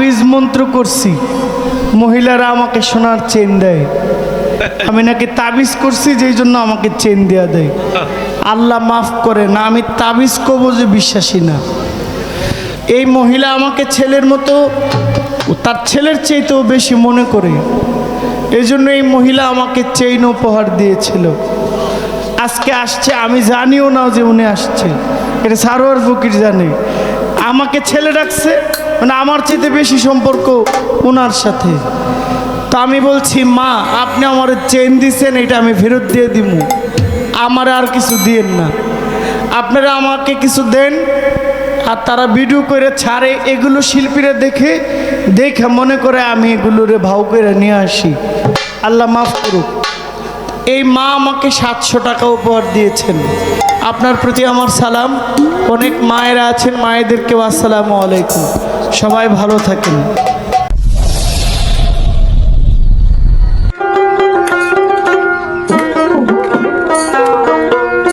তাবিজ মন্ত্র করছি, মহিলারা আমাকে সোনার চেন দেয়। আমি নাকি তাবিজ করছি, যেই জন্য আমাকে চেন দেওয়া দেয়। আল্লাহ মাফ করে না, আমি তাবিজ কবজে বিশ্বাসী না। এই মহিলা আমাকে ছেলের মতো, তার ছেলের চাইতেও বেশি মনে করে। এই জন্য এই মহিলা আমাকে চেইন উপহার দিয়েছিল। আজকে আসছে, আমি জানিও না যে উনি আসছে, এটা সারোয়ার ফকির জানে। আমাকে ছেলে ডাকছে, মানে আমার চাইতে বেশি সম্পর্ক ওনার সাথে। তো আমি বলছি, মা আপনি আমার চেন দিচ্ছেন, এটা আমি ফেরত দিয়ে দিব, আমার আর কিছু দিয়েন না, আপনারা আমাকে কিছু দেন। আর তারা ভিডিও করে ছাড়ে, এগুলো শিল্পীরা দেখে দেখে মনে করে আমি এগুলোরে ভাও করে নিয়ে আসি। আল্লাহ মাফ করুক। এই মা আমাকে 700 টাকা উপহার দিয়েছেন। আপনার প্রতি আমার সালাম। অনেক মায়েরা আছেন, মায়েদেরকেও আসসালামু আলাইকুম। সবাই ভালো থাকেন।